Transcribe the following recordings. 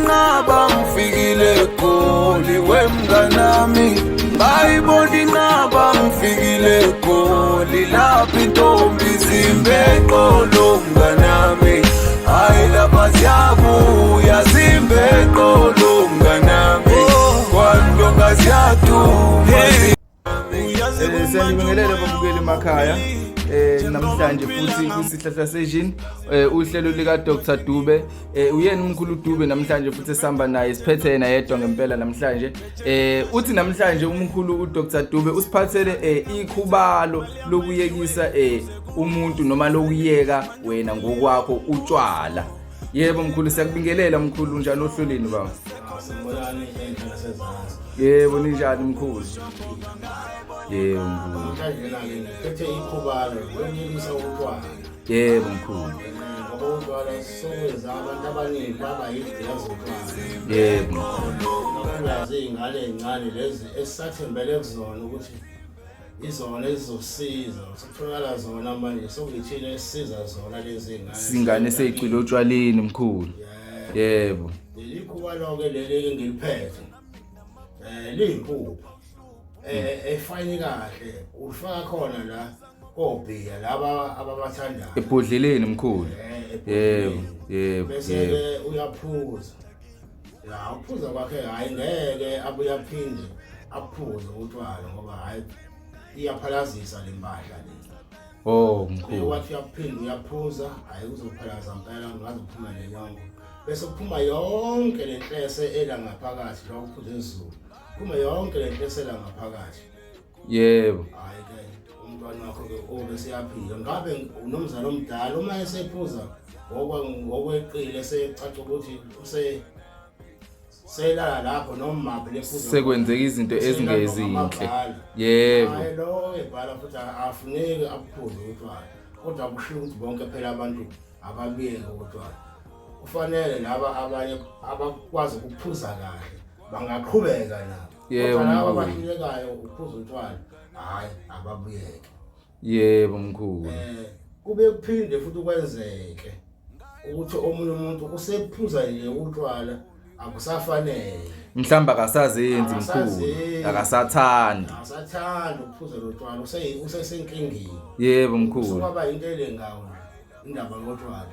inqaba ngifikile Goli wemnganami ngayibona inqaba ngifikile Goli lapha intombi zimbeqolo mnganami hayi lapha siyabuya zimbeqolo mnganami kwantongazi yaduma Siyabingelela babukeli emakhaya namhlanje futhi kwisihlahla session uhlelo lika Dr Dube uyena umkhulu Dube namhlanje futhi esihamba naye siphethe yena yedwa ngempela namhlanje uthi namhlanje umkhulu uDr Dube usiphathele ikhubalo lokuyekisa umuntu noma lokuyeka wena ngokwakho utshwala. Yebo mkhulu siyakubingelela mkhulu njani ohloleni baba? Sibonani endlela sezansi. Yebo ninjani mkhulu? Yebo mkhulu. Manje la ngiphethe ikhubalo lokuyekisa utshwala. Yebo mkhulu. Ngoba utshwala sokwenza abantu abaningi baba yidiyazi utshwala. Yebo. Nazi ingane encane lezi esisathembele kuzona ukuthi izona ezizosiza sikuthola zona manje sokuyithina esisiza zona lezi ingane. Singane seyicwile utshwaleni mkhulu. Yebo. Likhubalo ke leli ngiliphethe. Liyimpuphu. Efayini kahle ufaka khona la obhiya laba ababathandayo Ebhodleleni mkhulu. Yebo, yebo. Bese ke uyaphuza. Ya uphuza kwakhe hayi ngeke abuya phinde aphuze utshwala ngoba hayi iyaphalazisa lempahla le. Oh mkhulu. Wathi uyaphinda uyaphuza hayi uzophalaza impela ngaze uphuma lenyongo. Bese kuphuma yonke lenhlese ela ngaphakathi la uphuza ezulu. Kuma yonke lenhlesela ngaphakathi. Yebo. Hayi ke umntwana wakho ke obe siyaphila. Ngabe unomzalo omdala uma esephuza ngokweqile secaca ukuthi selala lapho noma maphi lephuza. Sekwenzeka izinto ezingezinhle. Yebo. Hayi lo ebhala futhi afuneki aphuze utshwala. Kodwa kushiwo ukuthi bonke phela abantu ababiyeke utshwala. Kufanele laba abanye abakwazi ukuphuza kahle bangaqhubeka nabo. Yebo laba abahlulekayo ukuphuza utshwala hayi ababuyeke. Yebo mkhulu. Kube kuphinde futhi kwenzeke ukuthi omunye umuntu usephuza nje utshwala akusafanele. Mhlamba akasazenzi mkhulu. Akasathandi. Akasathandi ukuphuza utshwala usesenkingeni. Yebo mkhulu. Sokwaba into elengawo indaba yotshwala.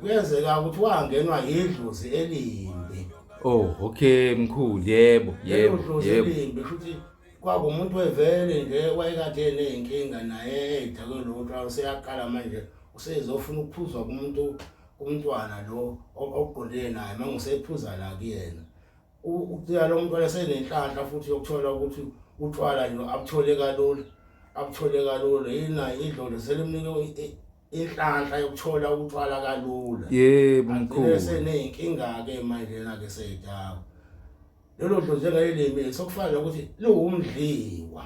Kuyenzeka ukuthi wangenwa yidlozi elimbi. Oh okay mkhulu yebo yebo yebo. Futhi kwaba umuntu wevele nje wayekade enenkinga naye edakwe lotshwala useyaqala manje usezofuna ukuphuzwa kumuntu umntwana lo oqondene naye manje usephuza la kuyena. Ukuya lo mntwana senenhlanhla futhi yokuthola ukuthi utshwala nje abuthole kalula yina idlolo selimnike inhlanhla yokuthola utshwala kalula. Yebo mkhulu. Bese nenkinga ke manje na ke seyidawo. Lelo dlozi ngelimi sokufana ukuthi liwumdliwa.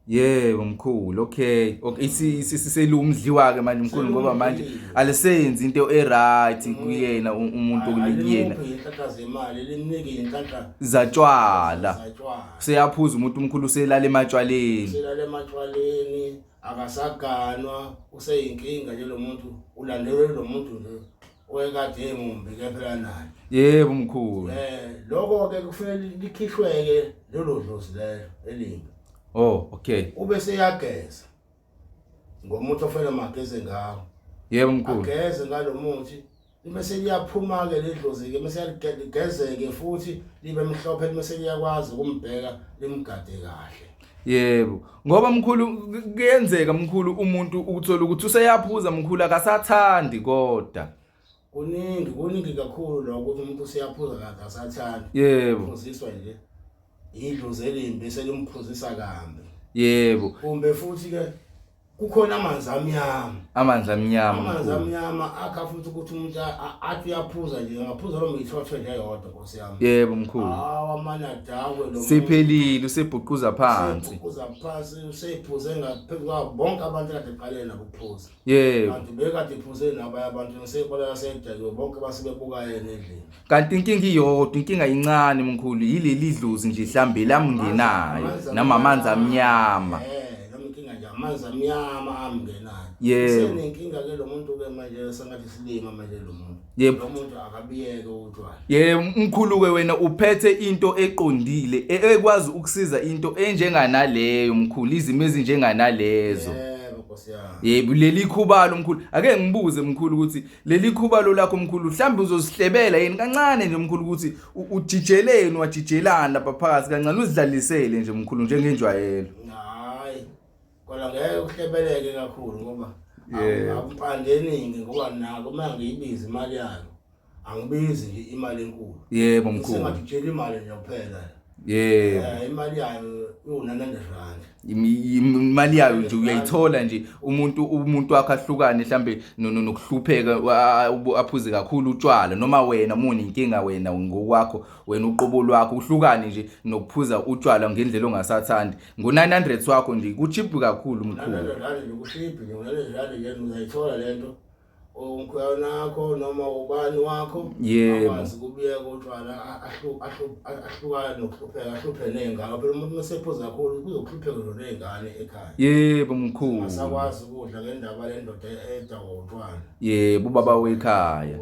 Yebo mkhulu. Okay isiselumdliwa ke manje mkhulu ngoba manje alisenzi into eright kuyena umuntu okuyena. Inhlanhla zemali limnike inhlanhla zatshwala. Seyaphuza umuntu umkhulu selala ematshwaleni. Selala ematshwaleni akasaganwa useyinkinga nje lo muntu ulandelwe lo muntu nje oyekade emumbi ke phela naye. Yebo mkhulu. Lokho ke kufanele likhishweke lelo dlozi lelo elimbi. Oh okay. Ube seyageza ngomuntu ofela mageze ngawo. Yebo mkhulu. Ageze ngalomuthi bese liyaphuma ke ledlozi ke bese ligezeke futhi libe mhlophe bese liyakwazi ukumbheka limgade kahle. Yebo ngoba mkhulu kuyenzeka mkhulu umuntu ukuthola ukuthi useyaphuza mkhulu akasathandi kodwa kuningi kakhulu lo ukuthi umuntu useyaphuza akasathandi. Yebo uphuziswa nje idlozi elimbi selimphuzisa kambe. Yebo Kumbe futhi ke kukhona amanzi amnyama akha futhi ukuthi umuntu athi uyaphuza nje ngaphuza lo mithotho nje yodwa Nkosi yami. Yebo mkhulu. Amana dakwe lo siphelile usebhuquza phansi. Usephuze ngaphezulu kwabo bonke abantu kade eqalene nabo ukuphuza. Yebo. Kanti bekade iphuze nabo abantu sekola sedakwe bonke basebebuka yena endlini. Kanti inkinga iyodwa inkinga incane mkhulu yileli dlozi nje mhlambe lamngenayo namamanzi amnyama. Amanzi amnyama amngenayo. Yebo. Senenkinga ke lo muntu ke manje sengathi silima manje lo muntu. Yebo. Lo muntu akabiyeke utshwala. Mkhulu ke wena uphethe into eqondile ekwazi ukusiza into enjenganaleyo mkhulu, izimo ezinjenganalezo. Yebo Nkosi yami. Yebo, leli khubalo mkhulu, ake ngibuze mkhulu ukuthi leli khubalo lakho mkhulu mhlambe uzosihlebela yini kancane nje mkhulu ukuthi ujijeleni wajijelana lapha phakathi kancane uzidlalisele nje mkhulu njengenjwayelo. Hayi. Kodwa ngeke uhlebeleke kakhulu ngoba akupandeningi ngoba nako mangiyibiza imali yayo. Angibizi nje imali enkulu. Yebo mkhulu. Sengajijela imali nje kuphela. Imali yayo u900 rand. Imali yayo nje uyayithola nje umuntu wakhe ahlukane mhlambe nokuhlupheka aphuze kakhulu utshwala noma wena muni inkinga wena ngokwakho wena uqobo lwakho uhlukane nje nokuphuza utshwala ngendlela ongasathandi ngo900 wakho nje kuchip kakhulu mkhulu. 900 rand nje kuship nje 900 rand nje uzayithola lento umkhwana wakho noma ubani wakho akwazi kubiyeka utshwala ahlukane nokuhlupheka ahluphe nengane phela umuntu mesephuza kakhulu kuzokuhlupheka nengane ekhaya. Yebo mkhulu. Asakwazi ukudla ngendaba lendoda edwa ngotshwala. Yebo baba wekhaya.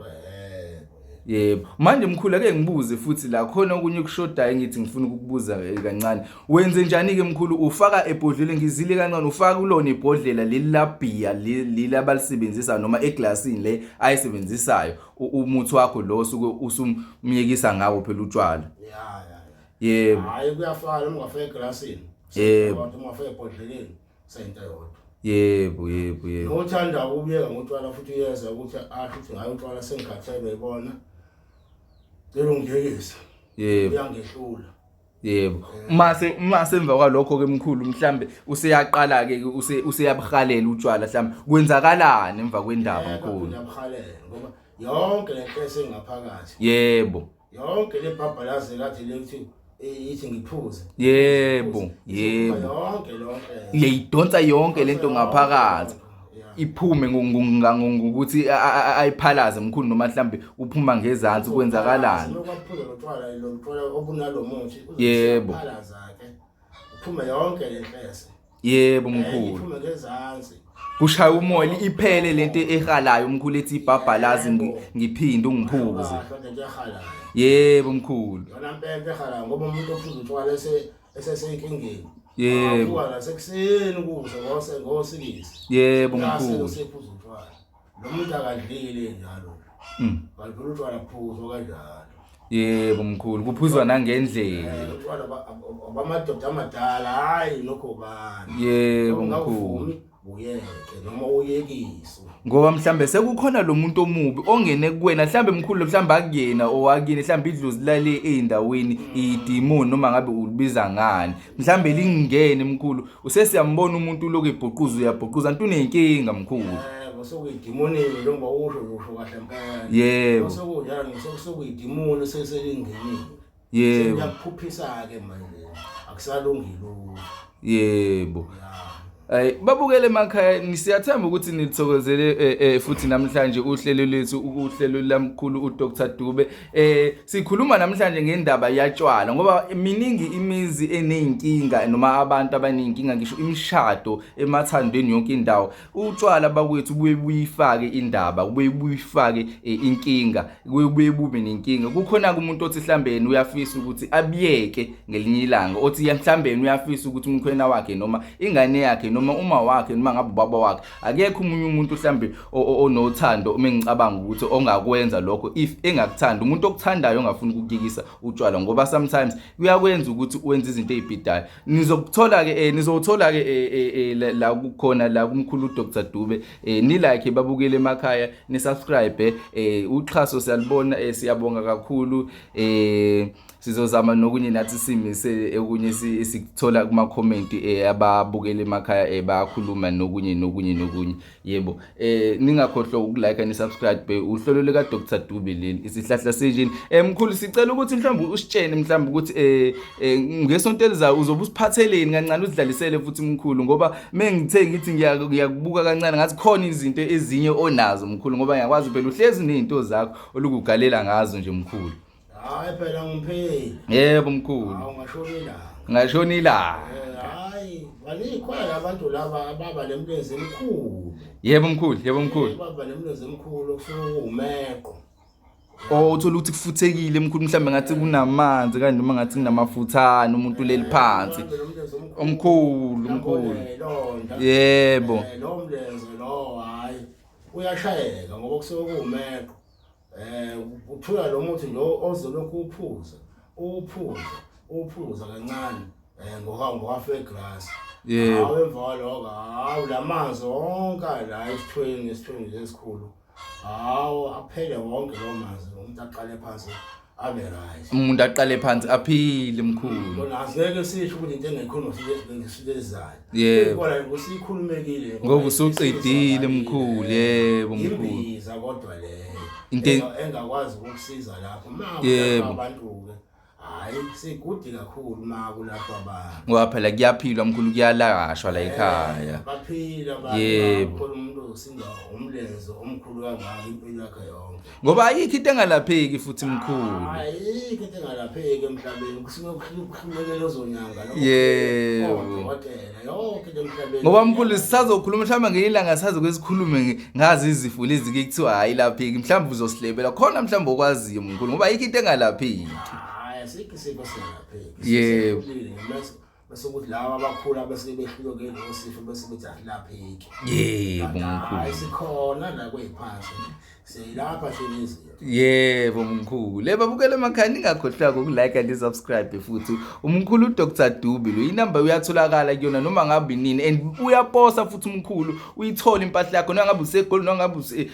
Yebo manje mkhulu ake ngibuze futhi la khona okunye kushodayo ngithi ngifuna ukukubuza kancane wenze njani ke mkhulu ufaka ebhodleleni ngizile kancane ufaka kulona ibhodlela leli labhiya leli abalisebenzisa noma eglassini le ayisebenzisayo umuthi wakho lo usuke usumyekisa ngawo phela utshwala. Yebo hayi kuyafana ungafaka eglassini kodwa ungafaka ebhodleleni sento yodwa. Yebo ngothanda ukubiyeka ngotshwala futhi uyeza ukuthi athi ngayo utshwala sengikhathele ibona ngiyongekisa. Yebo uyangehlula. Yebo mase emva kwalokho ke mkhulu mhlambe useyaqala ke useyabuhalela utshwala mhlambe kwenzakalani emva kwendaba mkhulu. Uyabuhalela ngoba yonke lento esengaphakathi. Yebo Yonke le bhabhalazi kade lethi ithi ngiphuze. Yebo Yonke lonke. Iyayidonsa yonke lento ngaphakathi. Iphume ngokuthi ayiphalaze mkhulu noma mhlambe uphuma ngezantsi kwenzakalani. Lokuphuza lotshwala lotshwala obunalo muthi uzophalaza ke. Uphume yonke lenhlese. Yebo mkhulu. Iphume ngezantsi. Kushaya umoya iphele lento ehalayo mkhulu ethi ibhabhalazi ngiphinde ungiphuze. Yebo mkhulu. Yona impempe ehalayo ngoba umuntu ophuza utshwala esesenkingeni. Yebo. Kuwala sekuseni ukuze ngosikisi. Yebo mkhulu. Usephuza utshwala. Lo muntu akadlile njalo. Balibona utshwala phuzwa kanjalo. Yebo mkhulu kuphuzwa nangendlela. Utshwala abamadoda amadala hayi lokho bani. Yebo mkhulu. Uyeke noma uyekiswe ngoba mhlambe sekukhona lo muntu omubi ongene kuwena mhlambe mkhulu mhlambe akuyena owakini mhlambe idlozi lale eindaweni idemon noma ngabe ulibiza ngani mhlambe lingene mkhulu usesiyambona umuntu lokho ebhoquza uyabhoquza antu unenkinga mkhulu sokuyidemoni noma usho kahle mpela. Yebo sokunjalo sokuyidemoni seselingenile. Yebo sengiyaphuphisa ke manje akusalungile. Yebo babukele emakhaya nisiyathemba ukuthi nithokozele futhi namhlanje uhlelo lethu uhlelo lamkhulu uDr Dube sikhuluma namhlanje ngendaba yatshwala ngoba miningi imizi eneyinkinga noma abantu abaninkinga ngisho imishado emathandweni yonke indawo utshwala bakwethu buye buyifake indaba buye buyifake inkinga buye bube nenkinga kukhona umuntu othi mhlambeni uyafisa ukuthi abiyeke ngelinye ilanga othi mhlambeni uyafisa ukuthi umkhwena wakhe noma ingane yakhe noma uma wakhe noma ngabe baba wakhe akekho umunye umuntu mhlambe onothando mengicabanga ukuthi ongakwenza lokho if engakuthanda umuntu okuthandayo ongafuni ukukikisa utshwala ngoba sometimes kuyakwenza ukuthi wenze izinto ezibhidayo nizokuthola ke la kukhona la kumkhulu uDr Dube ni like babukele emakhaya ni subscribe uxhaso siyalibona siyabonga kakhulu sizozama nokunye nathi simise okunye sikuthola kuma comment ababukele emakhaya bakhuluma nokunye yebo ningakhohlwa ukulike ni subscribe uhlelo lika Dr Dube leli isihlahla sejini mkhulu sicela ukuthi mhlawumbe usitshene mhlawumbe ukuthi ngesonto elizayo uzobe usiphatheleni kancane udlalisele futhi mkhulu ngoba mengithe ngithi ngiyakubuka kancane ngathi khona izinto ezinye onazo mkhulu ngoba ngiyakwazi phela uhlezi nezinto zakho olukugalela ngazo nje mkhulu. Hayi phela ngimpheli. Yebo mkhulu. Ngashoni la. Hayi, balikhona abantu laba ababa lemlezi emkhulu. Yebo mkhulu. Baba lemlezi emkhulu kusuka umeqo. Uthola ukuthi kufuthekile mkhulu mhlambe ngathi kunamanzi kanti noma ngathi kunamafuthana umuntu leli phansi omkhulu yebo lo mlenze lo hayi uyashayeka ngoba kusuke kuwumeqo uthola lo muthi lo ozolokhu uphuza kancane ngohafe grass emva lokho lamanzi wonke la esithweni esikhulu aphele wonke lo manzi umuntu aqale phansi abe right umuntu aqale phansi aphile mkhulu bona asingeke sisho ukuthi into engekhona ngisilezayo yebo kodwa ngusikhulumekile ngoba usuqedile mkhulu yebo mkhulu imbiza kodwa le into engakwazi ukusiza lapho abantu ke hayi sigudi kakhulu kulapho abantu ngoba phela kuyaphilwa mkhulu kuyalashwa la ekhaya baphila yebo umuntu usinda umlenze omkhulu kangaka impilo yakhe yonke ngoba ayikho into engalapheki futhi mkhulu ayikho into engalapheki emhlabeni kusuke kuhlulekela ozonyanga yebo kodwa yonke into emhlabeni ngoba mkhulu sisazokhuluma mhlawumbe ngelanga saze kwesikhulume ngazi izifo lezi ke kuthiwa ayilapheki mhlawumbe uzosilebela khona mhlawumbe okwaziyo mkhulu ngoba ayikho into engalapheki asikho isifo singalapheki yebo bese ukuthi laba abakhulu abese behlulekile ngosifo bese bethi asilapheki yebo mkhulu ayisikhona la kwephansi siyilapha shelezi yebo mkhulu lebabukela emakhaya ningakhohlwa ukulike and subscribe futhi umkhulu uDr Dube lo inamba uyatholakala kuyona noma ngabe nini and uyaposa futhi umkhulu uyithola impahla yakho noma ngabe useGoli noma ngabe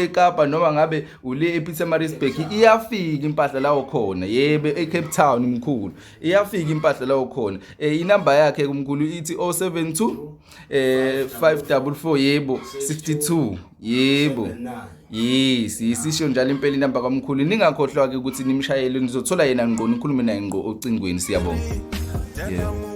eKapa noma ngabe ule ePietermaritzburg iyafika impahla lawo khona yebo eCape Town mkhulu iyafika impahla lawo khona inamba yakhe umkhulu ithi 072 544 yebo 62 yebo yes isisho njalo impela inamba kaMkhulu ningakhohlwa ke ukuthi nimshayele nizothola yena ngqo nikhulume naye ngqo ocingweni siyabonga yebo